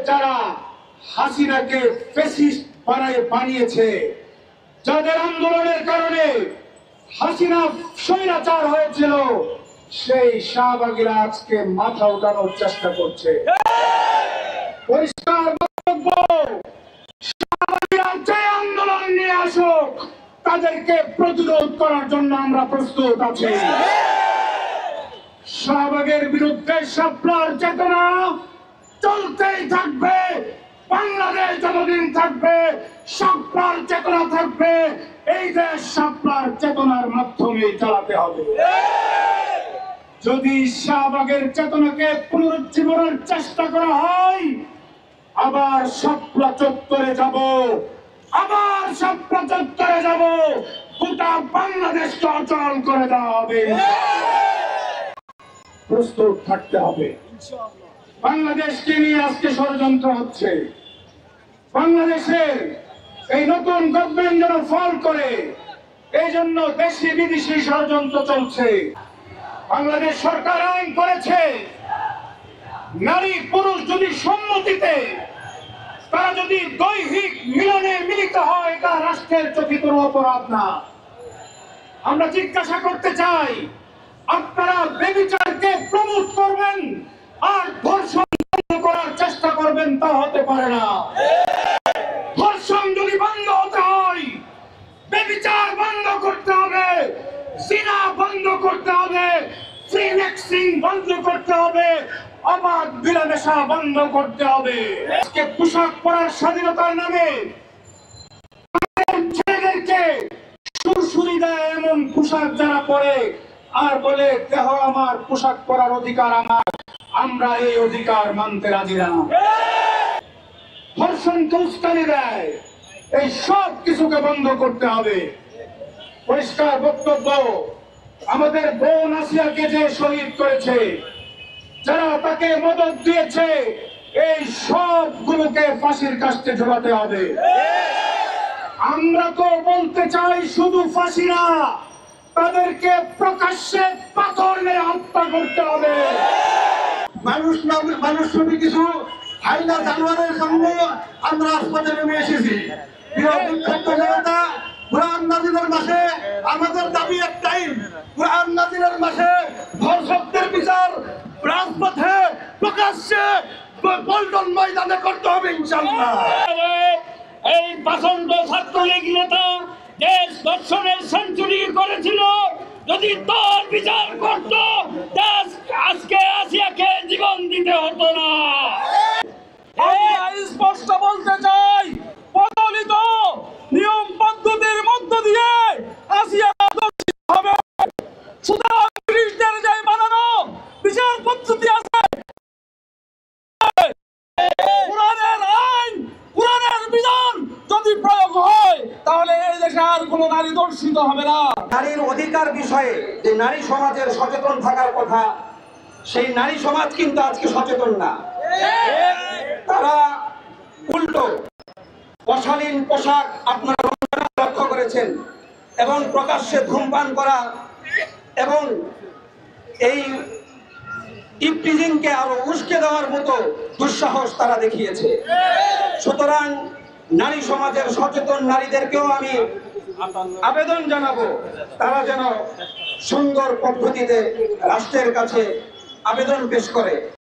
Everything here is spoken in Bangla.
যারা হাসিনাকে ফ্যাসিস্ট বানিয়েছে, যাদের আন্দোলনের কারণে হাসিনা স্বৈরাচার হয়েছিল, সেই শাহবাগীরা আজকে মাথা উঠানোর চেষ্টা করছে। পরিষ্কার বক্তব্য, শাহবাগীরা যে আন্দোলন নিয়ে আসুক, তাদেরকে প্রতিরোধ করার জন্য আমরা প্রস্তুত আছি। শাহবাগের বিরুদ্ধে শাপলার চেতনা চলতেই থাকবে। বাংলাদেশ যতদিন থাকবে, শাপলার চেতনা থাকবে। এই দেশ শাপলার চেতনার মাধ্যমে চালাতে হবে। যদি শাহবাগের চেতনাকে পুনরুজ্জীবনের চেষ্টা করা হয়, আবার শাপলা চত্বরে যাব, আবার শাপলা চত্বরে যাব, গোটা বাংলাদেশকে অচল করে দেওয়া হবে। প্রস্তুত থাকতে হবে। বাংলাদেশকে নিয়ে আজকে ষড়যন্ত্র হচ্ছে। বাংলাদেশের এই নতুন গভর্নমেন্ট যেন ফল করে, এই জন্য দেশি বিদেশি ষড়যন্ত্র চলছে। বাংলাদেশ সরকার আইন করেছে, নারী পুরুষ যদি সম্মতিতে তারা যদি দৈহিক মিলনে মিলিত হয়, এটা রাষ্ট্রের চোখে কোনো অপরাধ না। আমরা জিজ্ঞাসা করতে চাই, আপনারা ব্যভিচারকে প্রমোট করবেন আর ধর্ষণ বন্ধ করার চেষ্টা করবেন, তা হতে পারে না। ধর্ষণ যদি বন্ধ হতে হয়, ব্যভিচার বন্ধ করতে হবে, জিনা বন্ধ করতে হবে, ফ্রি মিক্সিং বন্ধ করতে হবে, অবাধ মেলামেশা বন্ধ করতে হবে। আজকে পোশাক পরার স্বাধীনতার নামে ছেলেদেরকে সুরসুরি দেয় এমন পোশাক যারা পরে, আর বলে দেহ আমার, পোশাক পরার অধিকার আমার, আমরা এই অধিকার মানতে রাজি না। ধর্ষণকে উস্কানি দেয়, এই সব কিছুকে বন্ধ করতে হবে। পরিষ্কার বক্তব্য, আমাদের বোন আসিয়াকে যে শহীদ করেছে, যারা তাকে মদত দিয়েছে, এই সবগুলোকে ফাঁসির কাস্টে ঝোলাতে হবে। আমরা তো বলতে চাই শুধু ফাঁসি না, তাদেরকে প্রকাশ্যে পাথর মেরে হত্যা করতে হবে। মানুষ ছবি কিছু হাইলা জানোয়ারের সঙ্গে আমরা হাসপাতালে নেমে এসেছি। কোরআন নাজিলের মাসে আমাদের দাবি একটাই, কোরআন নাজিলের মাসে ধর্ষকদের বিচার রাজপথে প্রকাশ্যে পল্টন ময়দানে করতে হবে ইনশাআল্লাহ। এই প্রচন্ড ছাত্রলীগ নেতা দেশ দর্শনের সেঞ্চুরি করেছিল, যদি তার বিচার করত, দেশ আজকে আসিয়াকে জীবন দিতে হতো না। স্পষ্ট বলতে চাই, প্রচলিত নিয়ম পদ্ধতির মধ্য দিয়ে আসিয়া দোষী হবে। সুতরাং ব্রিটিশদের যে বানানো বিচার পদ্ধতি আছে, কোরআনের আইন, কোরআনের বিধান যদি প্রয়োগ হয়, তাহলে এই দেশে আর কোনো নারী দর্শিত হবে না। নারীর অধিকার বিষয়ে যে নারী সমাজের সচেতন থাকার কথা, সেই নারী সমাজ কিন্তু আজকে সচেতন না। তারা উল্টো অশালীন পোশাক আপনারা লক্ষ্য করেছেন, এবং প্রকাশ্যে ধূমপান করা এবং এই ইফটিজিংকে আরো উস্কে দেওয়ার মতো দুঃসাহস তারা দেখিয়েছে। সুতরাং নারী সমাজের সচেতন নারীদেরকেও আমি আবেদন জানাবো, তারা যেন সুন্দর পদ্ধতিতে রাষ্ট্রের কাছে আবেদন পেশ করে।